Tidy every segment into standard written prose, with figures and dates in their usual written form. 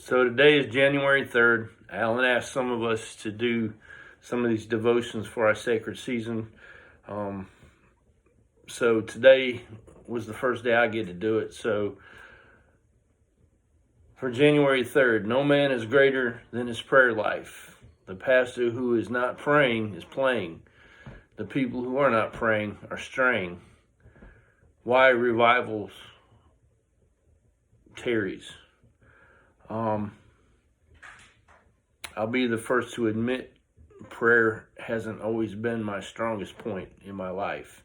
So today is January 3rd. Alan asked some of us to do some of these devotions for our sacred season. So today was the first day I get to do it. So for January 3rd, no man is greater than his prayer life. The pastor who is not praying is playing. The people who are not praying are straying. Why revivals tarries? I'll be the first to admit prayer hasn't always been my strongest point in my life.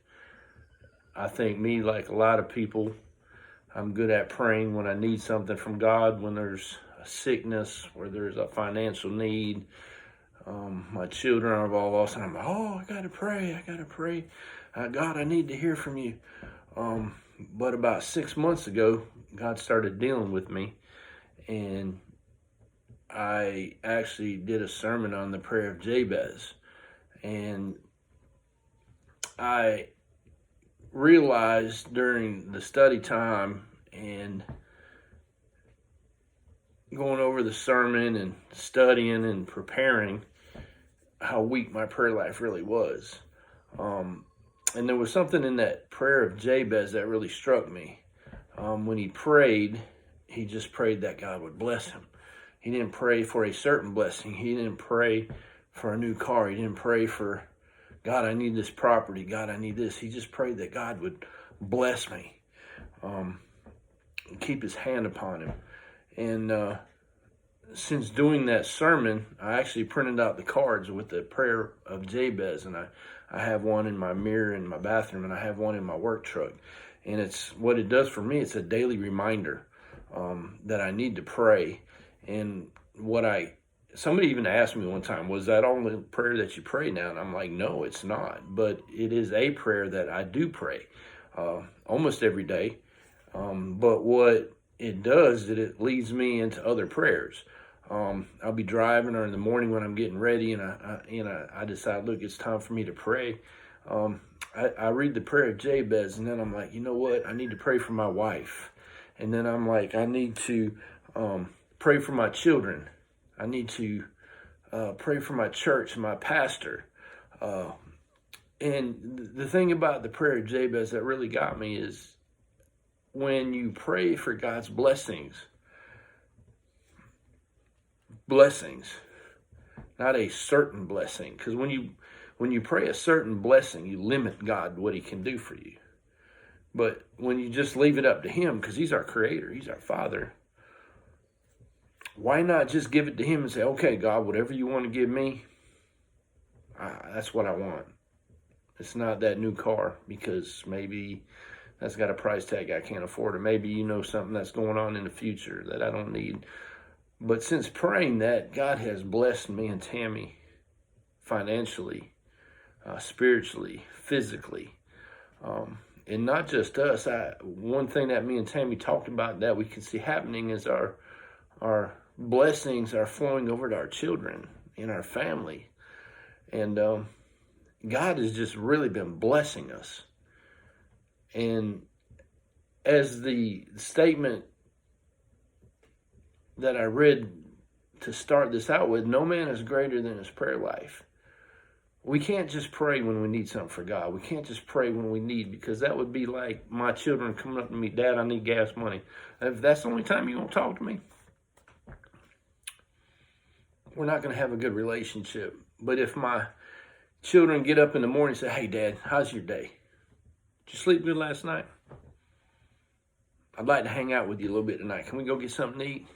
I think me, like a lot of people, I'm good at praying when I need something from God, when there's a sickness, where there's a financial need. My children are all lost, and I'm like, I gotta pray. God, I need to hear from you. But about 6 months ago, God started dealing with me, and I actually did a sermon on the prayer of Jabez, and I realized during the study time and going over the sermon and studying and preparing how weak my prayer life really was. And there was something in that prayer of Jabez that really struck me. When he prayed, he just prayed that God would bless him. He didn't pray for a certain blessing. He didn't pray for a new car. He didn't pray for, God, I need this property. God, I need this. He just prayed that God would bless me, and keep his hand upon him. And since doing that sermon, I actually printed out the cards with the prayer of Jabez, and I have one in my mirror in my bathroom, and I have one in my work truck. And it's what it does for me. It's a daily reminder that I need to pray. And somebody even asked me one time, was that all the prayer that you pray now? And I'm like, no, it's not. But it is a prayer that I do pray almost every day. But what it does is it leads me into other prayers. I'll be driving, or in the morning when I'm getting ready, and I decide, look, it's time for me to pray. I read the prayer of Jabez, and then I'm like, you know what? I need to pray for my wife. And then I'm like, I need to pray for my children. I need to pray for my church, my pastor. And the thing about the prayer of Jabez that really got me is when you pray for God's blessings, not a certain blessing. Because when you pray a certain blessing, you limit God, what he can do for you. But when you just leave it up to him, because he's our creator, he's our father, why not just give it to him and say, okay, God, whatever you want to give me, that's what I want. It's not that new car, because maybe that's got a price tag I can't afford, or maybe something that's going on in the future that I don't need. But since praying that, God has blessed me and Tammy financially, spiritually, physically. And not just us. One thing that me and Tammy talked about that we can see happening is our blessings are flowing over to our children and our family. And God has just really been blessing us. And as the statement that I read to start this out with, no man is greater than his prayer life. We can't just pray when we need something for God. We can't just pray when we need, because that would be like my children coming up to me, Dad, I need gas money. If that's the only time you're going to talk to me, we're not going to have a good relationship. But if my children get up in the morning and say, hey, Dad, how's your day? Did you sleep good last night? I'd like to hang out with you a little bit tonight. Can we go get something to eat?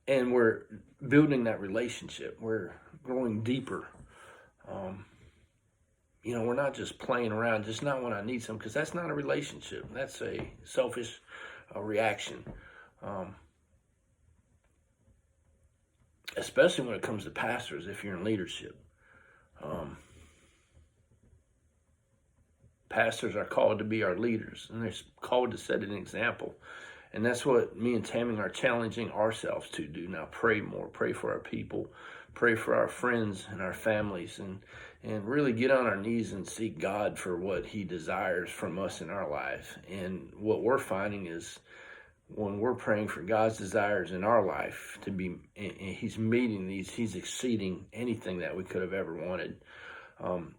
And we're building that relationship. We're growing deeper. We're not just playing around, just not when I need something, because that's not a relationship. That's a selfish reaction. Especially when it comes to pastors, if you're in leadership. Pastors are called to be our leaders, and they're called to set an example. And that's what me and Tammy are challenging ourselves to do now. Pray more, pray for our people, pray for our friends and our families, and really get on our knees and seek God for what he desires from us in our life. And what we're finding is when we're praying for God's desires in our life to be, and He's meeting these, He's exceeding anything that we could have ever wanted.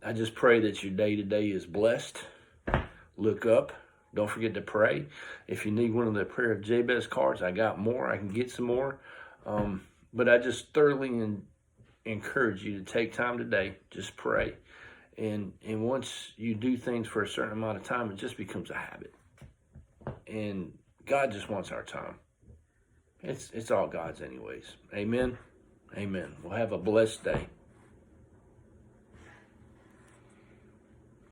I just pray that your day to day is blessed. Look up. Don't forget to pray. If you need one of the Prayer of Jabez cards, I got more. I can get some more. But I just thoroughly encourage you to take time today. Just pray. And once you do things for a certain amount of time, it just becomes a habit. And God just wants our time. It's all God's anyways. Amen. Amen. Well, have a blessed day.